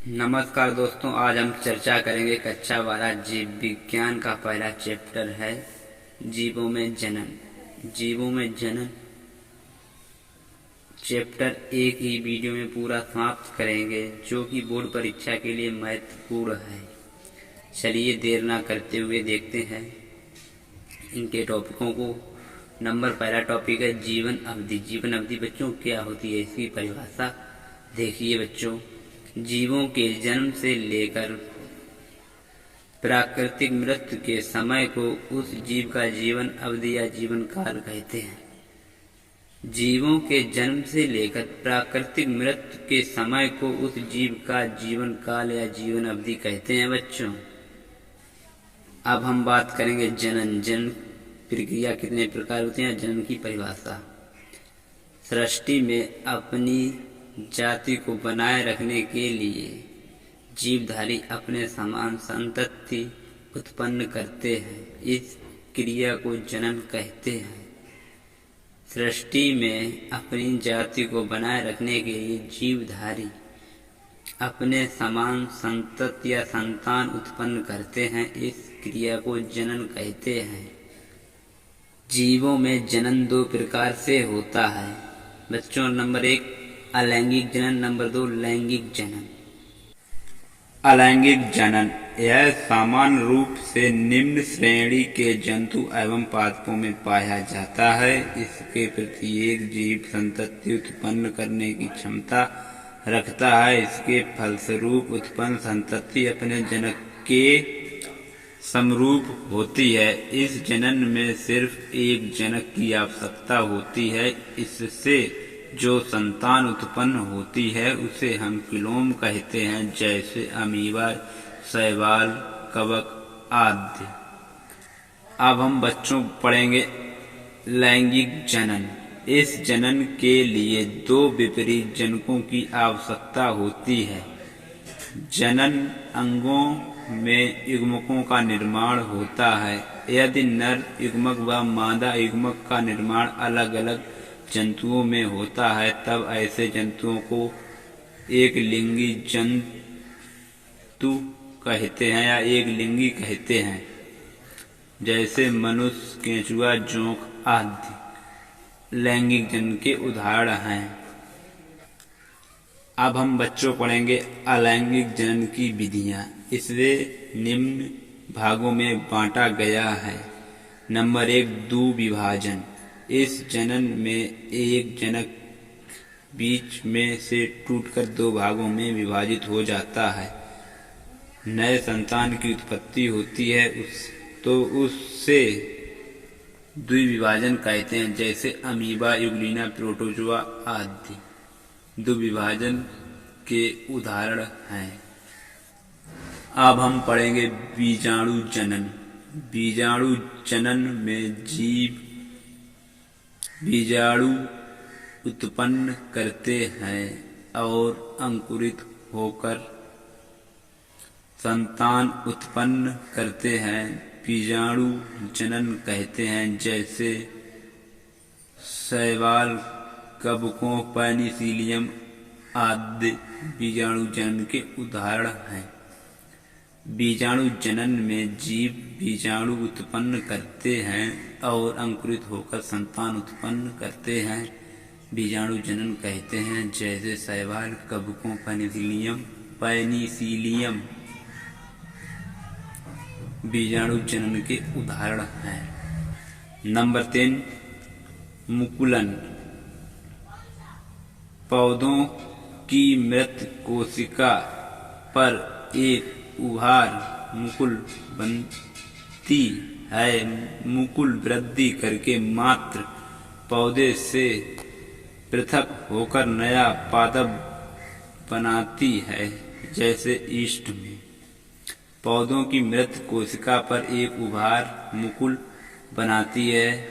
नमस्कार दोस्तों, आज हम चर्चा करेंगे कक्षा 12 जीव विज्ञान का पहला चैप्टर है जीवों में जनन। जीवों में जनन चैप्टर एक ही वीडियो में पूरा समाप्त करेंगे, जो कि बोर्ड परीक्षा के लिए महत्वपूर्ण है। चलिए देर ना करते हुए देखते हैं इनके टॉपिकों को। पहला टॉपिक है जीवन अवधि। जीवन अवधि बच्चों क्या होती है, इसकी परिभाषा देखिए बच्चों। जीवों के जन्म से लेकर प्राकृतिक मृत्यु के समय को उस जीव का जीवन अवधि या जीवन काल कहते हैं। जीवों के जन्म से लेकर प्राकृतिक मृत्यु के समय को उस जीव का जीवन काल या जीवन अवधि कहते हैं बच्चों। अब हम बात करेंगे जनन। जनन प्रक्रिया कितने प्रकार होती है, जनन की परिभाषा। सृष्टि में अपनी जाति को बनाए रखने के लिए जीवधारी अपने समान संतति उत्पन्न करते हैं। इस क्रिया को जनन कहते हैं। सृष्टि में अपनी जाति को बनाए रखने के लिए जीवधारी अपने समान संतति या संतान उत्पन्न करते हैं। इस क्रिया को जनन कहते हैं। जीवों में जनन दो प्रकार से होता है बच्चों। नंबर 1 अलैंगिक जनन, नंबर 2 लैंगिक जनन। अलैंगिक जनन यह सामान्य रूप से निम्न श्रेणी के जंतु एवं पादपों में पाया जाता है। इसके प्रत्येक जीव संतति उत्पन्न करने की क्षमता रखता है। इसके फलस्वरूप उत्पन्न संतति अपने जनक के समरूप होती है। इस जनन में सिर्फ एक जनक की आवश्यकता होती है। इससे जो संतान उत्पन्न होती है उसे हम क्लोम कहते हैं, जैसे अमीबा, शैवाल, कवक आदि। अब हम बच्चों पढ़ेंगे लैंगिक जनन। इस जनन के लिए दो विपरीत जनकों की आवश्यकता होती है। जनन अंगों में युग्मकों का निर्माण होता है। यदि नर युग्मक व मादा युग्मक का निर्माण अलग अलग जंतुओं में होता है, तब ऐसे जंतुओं को एक लिंगी जंतु कहते हैं या एक लिंगी कहते हैं, जैसे मनुष्य, केंचुआ, जोंक आदि लैंगिक जनन के उदाहरण हैं। अब हम बच्चों पढ़ेंगे अलैंगिक जनन की विधियां। इसे निम्न भागों में बांटा गया है। नंबर 1 द्विविभाजन। इस जनन में एक जनक बीच में से टूटकर दो भागों में विभाजित हो जाता है। नए संतान की उत्पत्ति होती है तो उससे द्विविभाजन कहते हैं, जैसे अमीबा, यूग्लिना, प्रोटोजोआ आदि द्विविभाजन के उदाहरण हैं। अब हम पढ़ेंगे बीजाणु जनन। बीजाणु जनन में जीव बीजाणु उत्पन्न करते हैं और अंकुरित होकर संतान उत्पन्न करते हैं। बीजाणु जनन कहते हैं, जैसे शैवाल, कवकों, पेनिसिलियम आदि बीजाणु जनन के उदाहरण हैं। बीजाणु जनन में जीव बीजाणु उत्पन्न करते हैं और अंकुरित होकर संतान उत्पन्न करते हैं। बीजाणु जनन कहते हैं, जैसे शैवाल, कवकों, पेनिसिलियम बीजाणु जनन के उदाहरण हैं। नंबर 3 मुकुलन। पौधों की मृत कोशिका पर एक उभार मुकुल बनती है। मुकुल वृद्धि करके मात्र पौधे से पृथक होकर नया पादप बनाती है, जैसे ईस्ट में। पौधों की मृत कोशिका पर एक उभार मुकुल बनाती है।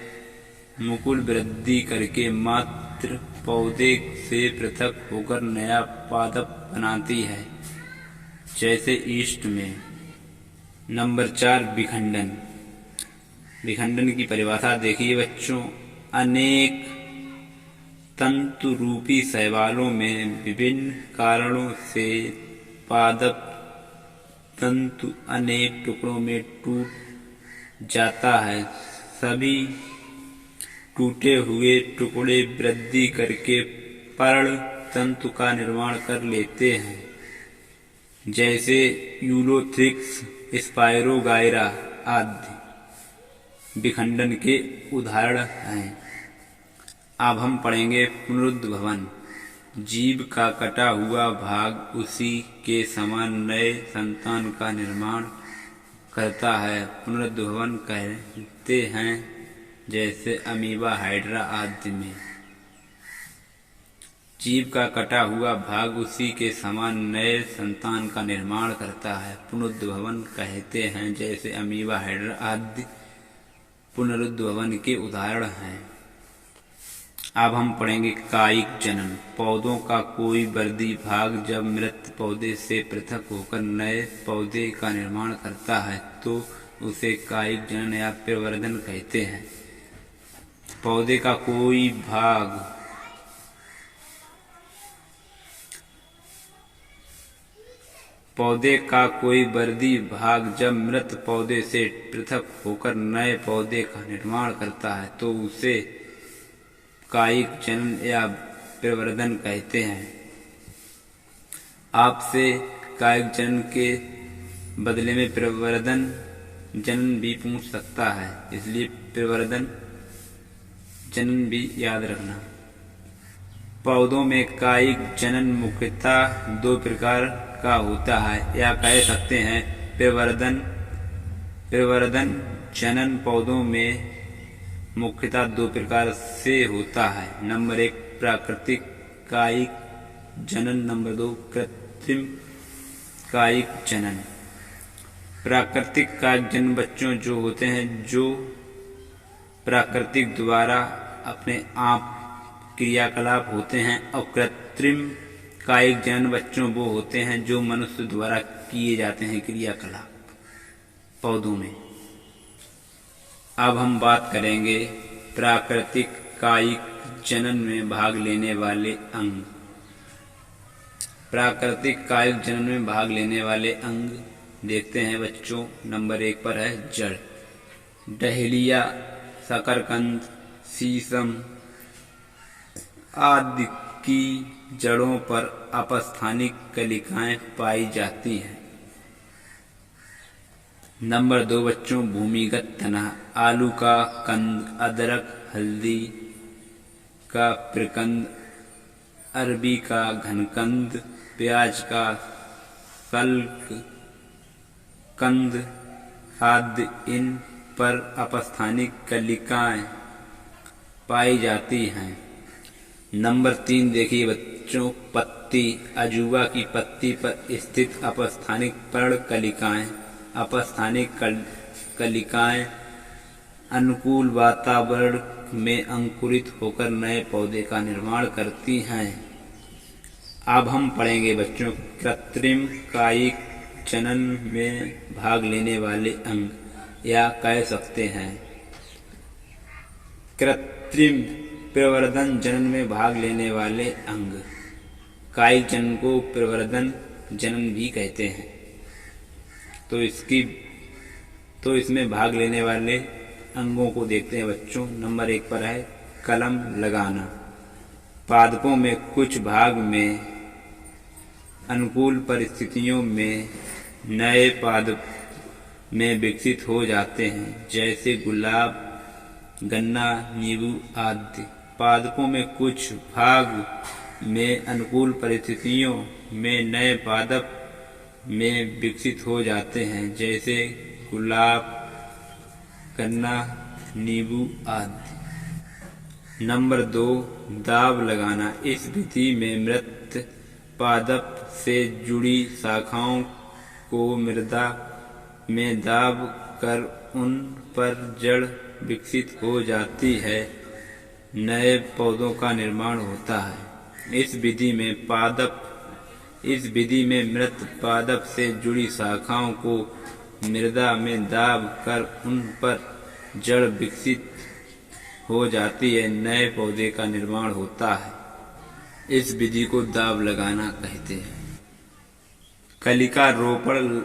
मुकुल वृद्धि करके मात्र पौधे से पृथक होकर नया पादप बनाती है, जैसे ईस्ट में। नंबर 4 विखंडन। विखंडन की परिभाषा देखिए बच्चों। अनेक तंतु रूपी शैवालों में विभिन्न कारणों से पादप तंतु अनेक टुकड़ों में टूट जाता है। सभी टूटे हुए टुकड़े वृद्धि करके पर्ण तंतु का निर्माण कर लेते हैं, जैसे यूलोथ्रिक्स, स्पाइरोगाइरा आदि विखंडन के उदाहरण हैं। अब हम पढ़ेंगे पुनरुद्भवन। जीव का कटा हुआ भाग उसी के समान नए संतान का निर्माण करता है, पुनरुद्भवन कहते हैं, जैसे अमीबा, हाइड्रा आदि में। जीव का कटा हुआ भाग उसी के समान नए संतान का निर्माण करता है, पुनरुद्भवन कहते हैं, जैसे अमीबा, हाइड्रा आदि पुनरुद्भवन के उदाहरण हैं। अब हम पढ़ेंगे कायिक जनन। पौधों का कोई वर्दी भाग जब मृत पौधे से पृथक होकर नए पौधे का निर्माण करता है तो उसे कायिक जनन या प्रवर्धन कहते हैं। पौधे का कोई वर्दी भाग जब मृत पौधे से पृथक होकर नए पौधे का निर्माण करता है तो उसे कायिक जनन या प्रवर्धन कहते हैं। आपसे कायिक जनन के बदले में प्रवर्धन जनन भी पूछ सकता है, इसलिए प्रवर्धन जनन भी याद रखना। पौधों में कायिक जनन मुख्यतः दो प्रकार का होता है, या कह सकते हैं प्रवर्धन जनन पौधों में मुख्यतः दो प्रकार से होता है। नंबर 1 प्राकृतिक कायिक जनन, नंबर 2 कृत्रिम कायिक जनन। प्राकृतिक कायिक जनन बच्चों जो होते हैं जो प्राकृतिक द्वारा अपने आप क्रियाकलाप होते हैं, और कृत्रिम कायिक जनन बच्चों वो होते हैं जो मनुष्य द्वारा किए जाते हैं क्रियाकलाप पौधों में। अब हम बात करेंगे प्राकृतिक कायिक जनन में भाग लेने वाले अंग। प्राकृतिक कायिक जनन में भाग लेने वाले अंग देखते हैं बच्चों। नंबर 1 पर है जड़। डहेलिया, शकरकंद, शीशम आदि की जड़ों पर अपस्थानिक कलिकाएं पाई जाती हैं। नंबर 2 बच्चों भूमिगत तना। आलू का कंद, अदरक, हल्दी का प्रकंद, अरबी का घनकंद, प्याज का शल्क कंद आदि, इन पर अपस्थानिक कलिकाएं पाई जाती हैं। नंबर 3 देखिए बच्चों पत्ती। अजूबा की पत्ती पर स्थित अपस्थानिक पर्ण कलिकाएं। अपस्थानिक कलिकाएं अनुकूल वातावरण में अंकुरित होकर नए पौधे का निर्माण करती हैं। अब हम पढ़ेंगे बच्चों कृत्रिम कायिक जनन में भाग लेने वाले अंग, या कह सकते हैं कृत्रिम प्रवर्धन जनन में भाग लेने वाले अंग। कायिक जनन को प्रवर्धन जनन भी कहते हैं। तो इसमें भाग लेने वाले अंगों को देखते हैं बच्चों। नंबर 1 पर है कलम लगाना। पादपों में कुछ भाग में अनुकूल परिस्थितियों में नए पादप में विकसित हो जाते हैं, जैसे गुलाब, गन्ना, नींबू आदि। पादपों में कुछ भाग में अनुकूल परिस्थितियों में नए पादप में विकसित हो जाते हैं, जैसे गुलाब, गन्ना, नींबू आदि। नंबर 2 दाब लगाना। इस विधि में मृत पादप से जुड़ी शाखाओं को मृदा में दाब कर उन पर जड़ विकसित हो जाती है, नए पौधों का निर्माण होता है। इस विधि में मृत पादप से जुड़ी शाखाओं को मृदा में दाब कर उन पर जड़ विकसित हो जाती है, नए पौधे का निर्माण होता है। इस विधि को दाब लगाना कहते हैं। कलिका रोपण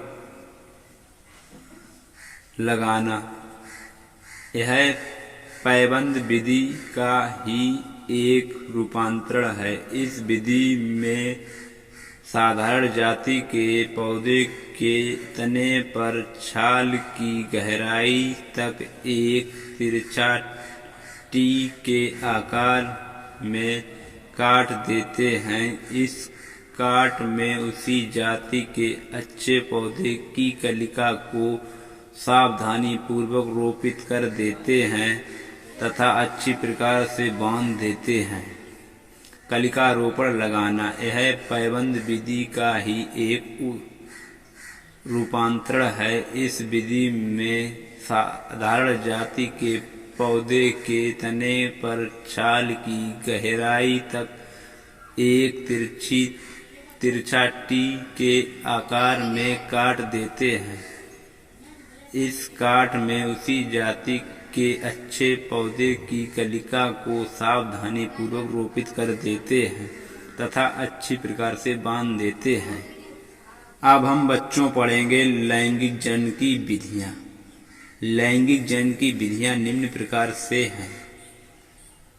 लगाना, यह पैबंद विधि का ही एक रूपांतरण है। इस विधि में साधारण जाति के पौधे के तने पर छाल की गहराई तक एक तिरछा टी के आकार में काट देते हैं। इस काट में उसी जाति के अच्छे पौधे की कलिका को सावधानी पूर्वक रोपित कर देते हैं तथा अच्छी प्रकार से बांध देते हैं। कलिका रोपण लगाना, यह पैबंद विधि का ही एक रूपांतरण है। इस विधि में साधारण जाति के पौधे के तने पर छाल की गहराई तक एक तिरछा टी के आकार में काट देते हैं। इस काट में उसी जाति के अच्छे पौधे की कलिका को सावधानी पूर्वक रोपित कर देते हैं तथा अच्छी प्रकार से बांध देते हैं। अब हम बच्चों पढ़ेंगे लैंगिक जनन की विधियां। लैंगिक जनन की विधियां निम्न प्रकार से हैं।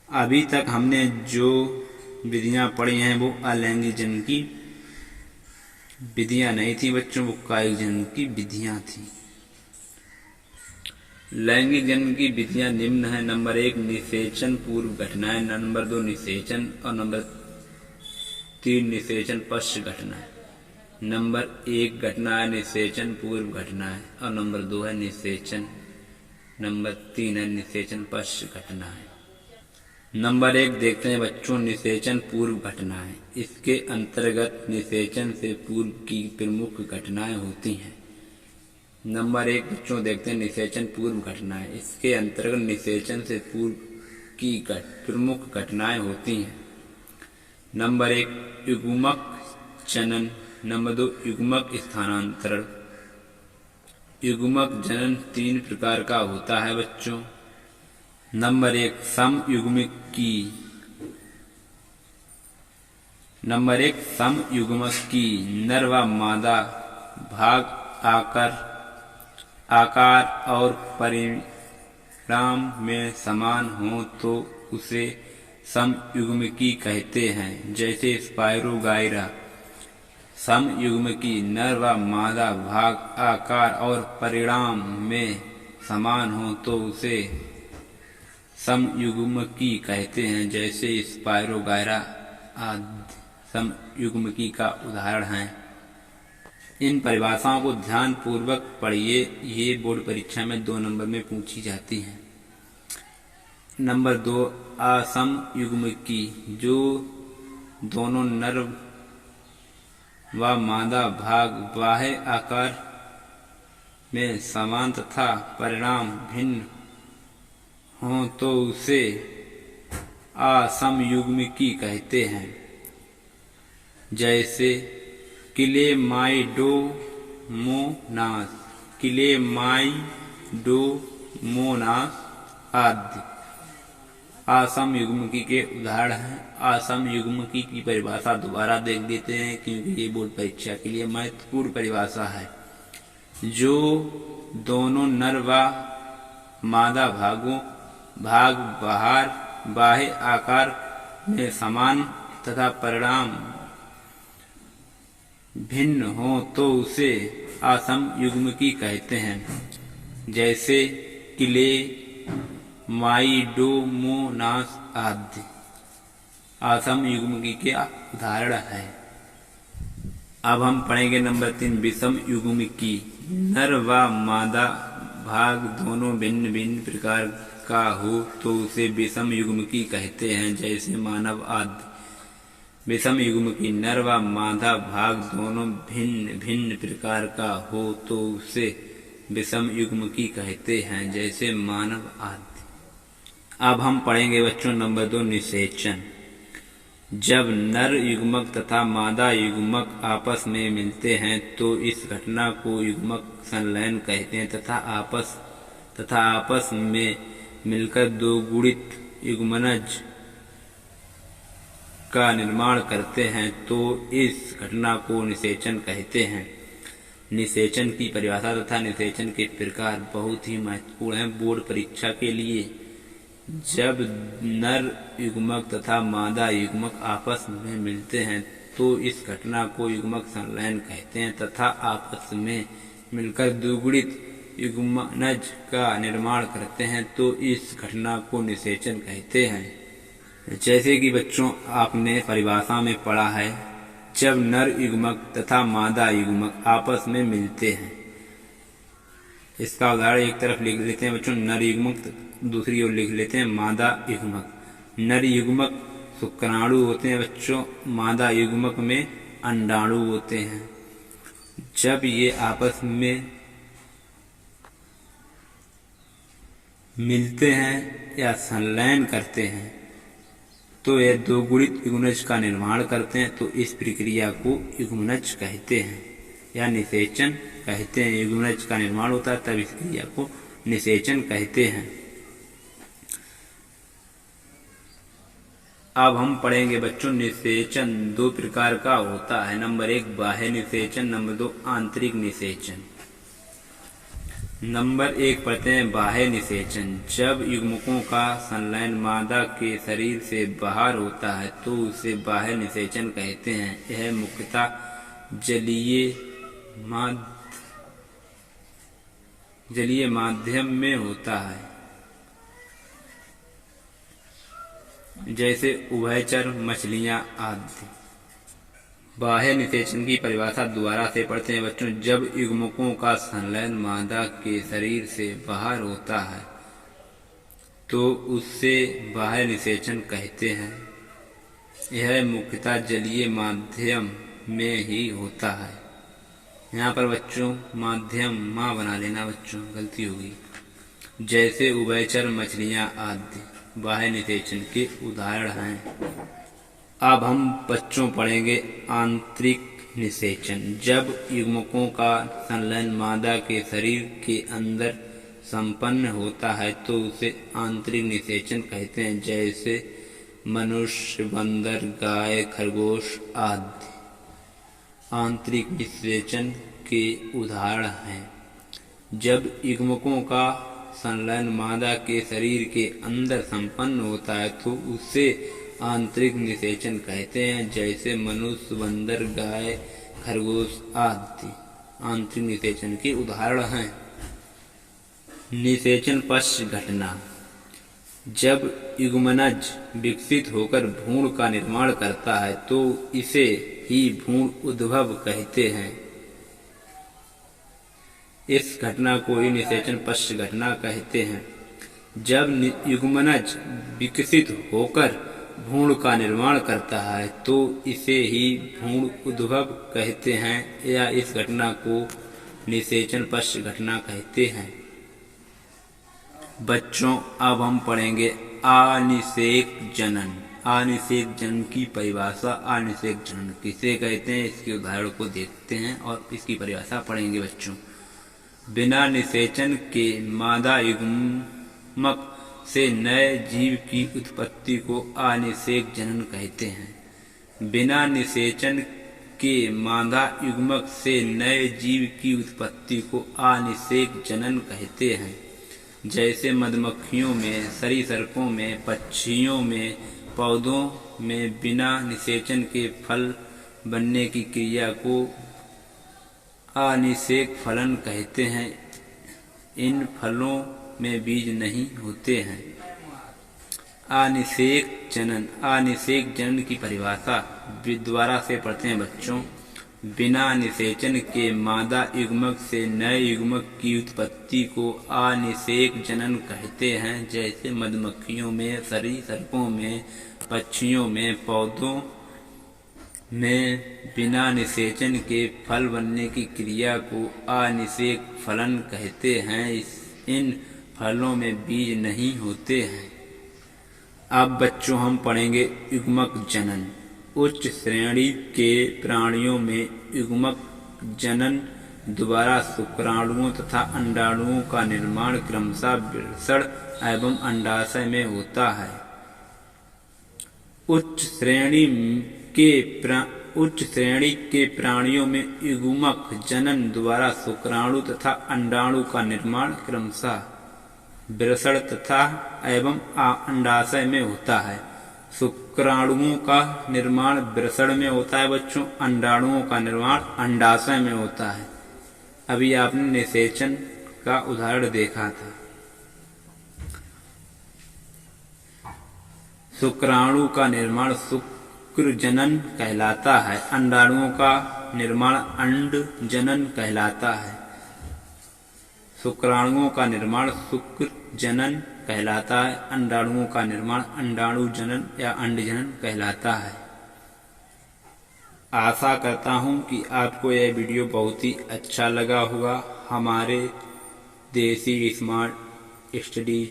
अभी तक हमने जो विधियां पढ़ी हैं वो अलैंगिक जनन की विधियां नहीं थी बच्चों, वो कायिक जनन की विधियां थी। लैंगिक जनन की विधियां निम्न है। नंबर 1 निषेचन पूर्व घटनाएं, नंबर 2 निषेचन और नंबर 3 निषेचन पश्च घटनाएं। नंबर 1 घटना है निषेचन पूर्व घटनाएं और नंबर 2 है निषेचन, नंबर 3 है निषेचन पश्च घटनाएं। नंबर 1 देखते हैं बच्चों निषेचन पूर्व घटनाएं। इसके अंतर्गत निषेचन से पूर्व की प्रमुख घटनाएं होती हैं। नंबर 1 बच्चों देखते हैं निषेचन पूर्व घटनाएं। इसके अंतर्गत निषेचन से पूर्व की प्रमुख घटनाएं होती हैं। नंबर 1 युग्मक जनन, नंबर 2 युग्मक स्थानांतरण। युग्मक जनन 3 प्रकार का होता है बच्चों। नंबर 1 समयुग्मकी। नंबर 1 समयुग्मकी नर व मादा भाग आकार और परिणाम में समान हो तो उसे समयुग्मकी कहते हैं। जैसे स्पाइरोगाइरा। समयुग्मकी नर व मादा भाग आकार और परिणाम में समान हो तो उसे समयुग्मकी कहते हैं। जैसे स्पाइरोगाइरा आदि समयुग्मकी का उदाहरण है। इन परिभाषाओं को ध्यान पूर्वक पढ़िए, ये बोर्ड परीक्षा में 2 नंबर में पूछी जाती हैं। नंबर 2 असमयुग्मकी, जो दोनों नर व मादा भाग बाह्य आकार में समान तथा परिणाम भिन्न हो तो उसे असमयुग्मकी कहते हैं। जैसे क्लेमाइडोमोनास आदि असमयुग्मकी के उदाहरण हैं। असमयुग्मकी की परिभाषा दोबारा देख लेते हैं क्योंकि ये बोर्ड परीक्षा के लिए महत्वपूर्ण परिभाषा है। जो दोनों नर व मादा भाग बाह्य आकार में समान तथा परिणाम भिन्न हो तो उसे असमयुग्मकी कहते हैं। जैसे क्लेमाइडोमोनास आदि असमयुग्मकी के उदाहरण है। अब हम पढ़ेंगे नंबर 3 विषमयुग्मकी। नर व मादा भाग दोनों भिन्न भिन्न प्रकार का हो तो उसे विषमयुग्मकी कहते हैं। जैसे मानव आदि। विषमयुग्मकी नर व मादा भाग दोनों भिन्न भिन्न प्रकार का हो तो उसे विषमयुग्मकी कहते हैं। जैसे मानव आदि। अब हम पढ़ेंगे बच्चों नंबर 2 निषेचन। जब नर युग्मक तथा मादा युग्मक आपस में मिलते हैं तो इस घटना को युग्मक संलयन कहते हैं तथा आपस में मिलकर 2 गुणित युग्मनज का निर्माण करते हैं तो इस घटना को निषेचन कहते हैं। निषेचन की परिभाषा तथा निषेचन के प्रकार बहुत ही महत्वपूर्ण हैं बोर्ड परीक्षा के लिए। जब नर युग्मक तथा मादा युग्मक आपस में मिलते हैं तो इस घटना को युग्मक संलयन कहते हैं तथा आपस में मिलकर द्विगुणित युग्मनज का निर्माण करते हैं तो इस घटना को निषेचन कहते हैं। जैसे कि बच्चों आपने परिभाषा में पढ़ा है, जब नर युग्मक तथा मादा युग्मक आपस में मिलते हैं। इसका उदाहरण एक तरफ लिख लेते हैं बच्चों नर युग्मक, दूसरी ओर लिख लेते हैं मादा युग्मक। नर युग्मक शुक्राणु होते हैं बच्चों, मादा युग्मक में अंडाणु होते हैं। जब ये आपस में मिलते हैं या संलयन करते हैं तो यह द्विगुणित युग्मनज का निर्माण करते हैं तो इस प्रक्रिया को युग्मनज कहते हैं या निषेचन कहते हैं। युग्मनज का निर्माण होता है तब इस क्रिया को निषेचन कहते हैं। अब हम पढ़ेंगे बच्चों निषेचन दो प्रकार का होता है। नंबर 1 बाह्य निषेचन, नंबर 2 आंतरिक निषेचन। नंबर 1 पढ़ते हैं बाह्य निषेचन। जब युग्मकों का संलयन मादा के शरीर से बाहर होता है तो उसे बाह्य निषेचन कहते हैं। यह मुख्यतः जलीय माध्यम में होता है, जैसे उभयचर मछलियां आदि। बाह्य निषेचन की परिभाषा दोबारा से पढ़ते हैं बच्चों। जब युग्मकों का संलयन मादा के शरीर से बाहर होता है तो उससे बाह्य निषेचन कहते हैं। यह मुख्यतः जलीय माध्यम में ही होता है। यहाँ पर बच्चों माध्यम माँ बना लेना बच्चों, गलती होगी। जैसे उभयचर मछलियां आदि बाह्य निषेचन के उदाहरण हैं। अब हम बच्चों पढ़ेंगे आंतरिक निषेचन। जब युग्मकों का संलयन मादा के शरीर के अंदर संपन्न होता है तो उसे आंतरिक निषेचन कहते हैं। जैसे मनुष्य, बंदर, गाय, खरगोश आदि आंतरिक निषेचन के उदाहरण हैं। जब युग्मकों का संलयन मादा के शरीर के अंदर संपन्न होता है तो उसे आंतरिक निषेचन कहते हैं। जैसे मनुष्य, बंदर, गाय, खरगोश आदि आंतरिक निषेचन के उदाहरण हैं। निषेचन पश्च घटना। जब युग्मनज विकसित होकर भ्रूण का निर्माण करता है तो इसे ही भ्रूण उद्भव कहते हैं। इस घटना को ही निषेचन पश्च घटना कहते हैं। जब युग्मनज विकसित होकर भ्रूण का निर्माण करता है तो इसे ही भ्रूण उद्भव कहते हैं या इस घटना को निषेचन पश्च घटना कहते हैं। बच्चों अब हम पढ़ेंगे अनिषेक जनन। अनिषेक जनन की परिभाषा। अनिषेक जनन किसे कहते हैं इसके उदाहरण को देखते हैं और इसकी परिभाषा पढ़ेंगे बच्चों। बिना निषेचन के मादा युग्मक से नए जीव की उत्पत्ति को अनिषेक जनन कहते हैं। बिना निषेचन के मादा युग्मक से नए जीव की उत्पत्ति को अनिषेक जनन कहते हैं। जैसे मधुमक्खियों में, सरीसृपों में, पक्षियों में, पौधों में बिना निषेचन के फल बनने की क्रिया को अनिषेक फलन कहते हैं। इन फलों में बीज नहीं होते हैं। अनिषेक जनन। अनिषेक जनन की परिभाषा दोबारा से पढ़ते हैं बच्चों। बिना निषेचन के मादा युग्मक से नए युग्मक की उत्पत्ति को अनिषेक जनन कहते हैं। जैसे मधुमक्खियों में, सरीसृपों में, पक्षियों में, पौधों में बिना निषेचन के फल बनने की क्रिया को अनिषेक फलन कहते हैं। इन फलों में बीज नहीं होते हैं। अब बच्चों हम पढ़ेंगे युग्मक जनन। उच्च श्रेणी के प्राणियों में युग्मक जनन द्वारा शुक्राणुओं तथा अंडाणुओं का निर्माण क्रमशः वृषण एवं अंडाशय में होता है। उच्च श्रेणी के प्राणियों में युग्मक जनन द्वारा शुक्राणु तथा अंडाणु का निर्माण क्रमशः वृषण तथा एवं अंडाशय में होता है। शुक्राणुओं का निर्माण वृषण में होता है बच्चों, अंडाणुओं का निर्माण अंडाशय में होता है। अभी आपने निषेचन का उदाहरण देखा था। शुक्राणु का निर्माण शुक्र जनन कहलाता है, अंडाणुओं का निर्माण अंड जनन कहलाता है। शुक्राणुओं का निर्माण शुक्र जनन कहलाता है, अंडाणुओं का निर्माण अंडाणु जनन या अंड जनन कहलाता है। आशा करता हूं कि आपको यह वीडियो बहुत ही अच्छा लगा होगा। हमारे देसी स्मार्ट स्टडी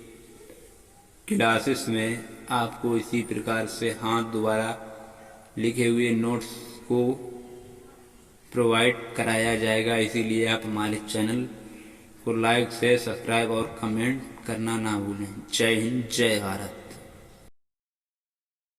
क्लासेस में आपको इसी प्रकार से हाथ द्वारा लिखे हुए नोट्स को प्रोवाइड कराया जाएगा। इसीलिए आप हमारे चैनल को लाइक, शेयर, सब्सक्राइब और कमेंट करना ना भूलें। जय हिंद, जय भारत।